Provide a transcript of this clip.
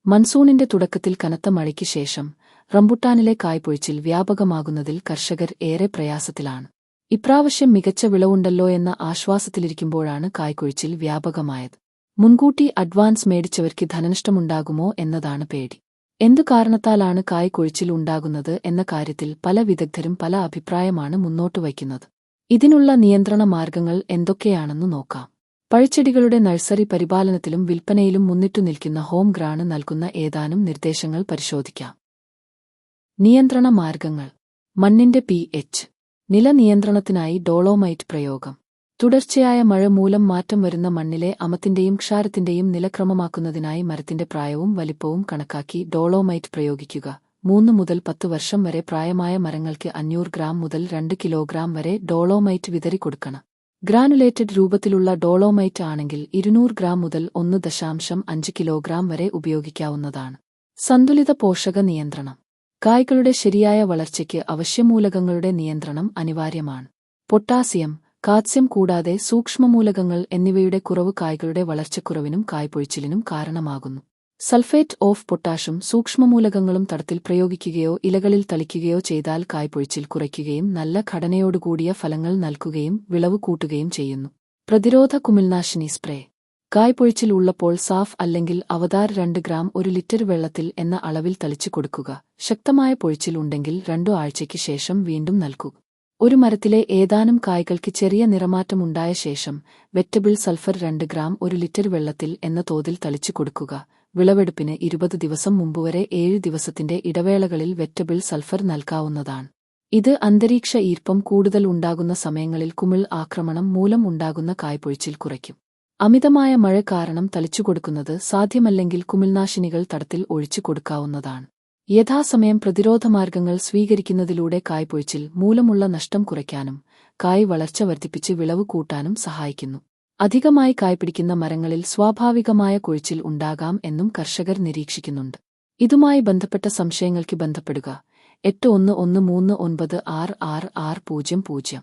മൺസൂണിന്റെ തുടക്കത്തിൽ കനത്ത മഴയ്ക്ക് ശേഷം റംബുട്ടാനിലെ കായ്പൊഴിച്ചിൽ വ്യാപകമാകുന്നതിൽ കർഷകർ ഏറെ പ്രയാസത്തിലാണ്. ഇപ്രാവശ്യം മികച്ച വിളവുണ്ടല്ലോ എന്ന ആശ്വാസത്തിലിരിക്കുമ്പോഴാണ് കായ്പൊഴിച്ചിൽ വ്യാപകമായത്. മുൻകൂട്ടി അഡ്വാൻസ് മേടിച്ചവർക്ക് ധനനഷ്ടമുണ്ടാകുമോ എന്നതാണ് പേടി. എന്തു കാരണത്താലാണ് കായ്പൊഴിച്ചിൽ ഉണ്ടാകുന്നത് എന്ന കാര്യത്തിൽ പല വിദഗ്ധരും പല അഭിപ്രായമാണ് മുന്നോട്ടുവയ്ക്കുന്നത്. ഇതിനുള്ള നിയന്ത്രണ മാർഗങ്ങൾ എന്തൊക്കെയാണെന്ന് നോക്കാം. പഴച്ചെടികളുടെ നഴ്സറി പരിപാലനത്തിലും വിൽപ്പനയിലും മുന്നിട്ടു നിൽക്കുന്ന ഹോം ഗ്രാണ് നൽകുന്ന ഏതാനും നിർദ്ദേശങ്ങൾ പരിശോധിക്കാം. നിയന്ത്രണ മാർഗങ്ങൾ. മണ്ണിന്റെ pH. നില നിയന്ത്രണത്തിനായി ഡോളോമൈറ്റ് പ്രയോഗം. തുടർച്ചയായ മഴ മൂലം മാറ്റം വരുന്ന മണ്ണിലെ അമത്തിന്റെയും ക്ഷാരത്തിന്റെയും നില ക്രമമാക്കുന്നതിനായി മരത്തിന്റെ പ്രായവും വലിപ്പവും കണക്കാക്കി ഡോളോമൈറ്റ് പ്രയോഗിക്കുക. 3 മുതൽ 10 വർഷം വരെ പ്രായമായ മരങ്ങൾക്ക് 500 ഗ്രാം മുതൽ 2 കിലോഗ്രാം വരെ ഡോളോമൈറ്റ് വിതറിക്കൊടുക്കണം. ഗ്രാനുലേറ്റഡ് രൂപത്തിലുള്ള ഡോളോമൈറ്റ് ആണെങ്കിൽ 200 ഗ്രാം മുതൽ 1.5 കിലോഗ്രാം വരെ ഉപയോഗിക്കാവുന്നതാണ്. സന്തുലിത പോഷക നിയന്ത്രണം. കായ്കളുടെ ശരിയായ വളർച്ചയ്ക്ക് അവശ്യമൂലകങ്ങളുടെ നിയന്ത്രണം അനിവാര്യമാണ്. പൊട്ടാസ്യം, കാൽസ്യം കൂടാതെ സൂക്ഷ്മമൂലകങ്ങൾ എന്നിവയുടെ കുറവ് കായ്കളുടെ വളർച്ചക്കുറവിനും കായ്പൊഴിച്ചിലിനും കാരണമാകുന്നു. സൾഫേറ്റ് ഓഫ് പൊട്ടാഷും സൂക്ഷ്മമൂലകങ്ങളും തടത്തിൽ പ്രയോഗിക്കുകയോ ഇലകളിൽ തളിക്കുകയോ ചെയ്താൽ കായ്പൊഴിച്ചിൽ കുറയ്ക്കുകയും നല്ല ഘടനയോടുകൂടിയ ഫലങ്ങൾ നൽകുകയും വിളവ് കൂട്ടുകയും ചെയ്യുന്നു. പ്രതിരോധ കുമിൾനാശിനി സ്പ്രേ. കായ്പൊഴിച്ചിൽ ഉള്ളപ്പോൾ സാഫ് അല്ലെങ്കിൽ അവതാർ 2 ഗ്രാം 1 ലിറ്റർ വെള്ളത്തിൽ എന്ന അളവിൽ തളിച്ചു കൊടുക്കുക. ശക്തമായ പൊഴിച്ചിൽ ഉണ്ടെങ്കിൽ 2 ആഴ്ചയ്ക്ക് ശേഷം വീണ്ടും നൽകുക. ഒരു മരത്തിലെ ഏതാനും കായ്കൾക്ക് ചെറിയ നിറമാറ്റമുണ്ടായ ശേഷം വെറ്റബിൾ സൾഫർ 2 ഗ്രാം 1 ലിറ്റർ വെള്ളത്തിൽ എന്ന തോതിൽ തളിച്ചു കൊടുക്കുക. വിളവെടുപ്പിന് 20 ദിവസം മുമ്പുവരെ 7 ദിവസത്തിന്റെ ഇടവേളകളിൽ വെറ്റബിൾ സൾഫർ നൽകാവുന്നതാണ്. ഇത് അന്തരീക്ഷ ഈർപ്പം കൂടുതൽ ഉണ്ടാകുന്ന സമയങ്ങളിൽ കുമിൾ ആക്രമണം മൂലം ഉണ്ടാകുന്ന കായ്പൊഴിച്ചിൽ കുറയ്ക്കും. അമിതമായ മഴ കാരണം തളിച്ചുകൊടുക്കുന്നത് സാധ്യമല്ലെങ്കിൽ കുമിൾനാശിനികൾ തടത്തിൽ ഒഴിച്ചു കൊടുക്കാവുന്നതാണ്. യഥാസമയം പ്രതിരോധമാർഗങ്ങൾ സ്വീകരിക്കുന്നതിലൂടെ കായ്പൊഴിച്ചിൽ മൂലമുള്ള നഷ്ടം കുറയ്ക്കാനും കായ് വളർച്ച വർദ്ധിപ്പിച്ച് വിളവ് കൂട്ടാനും സഹായിക്കുന്നു. അധികമായി കായ്പിടിക്കുന്ന മരങ്ങളിൽ സ്വാഭാവികമായ കൊഴിച്ചിൽ ഉണ്ടാകാം എന്നും കർഷകർ നിരീക്ഷിക്കുന്നുണ്ട്. ഇതുമായി ബന്ധപ്പെട്ട സംശയങ്ങൾക്ക് ബന്ധപ്പെടുക 8113966600.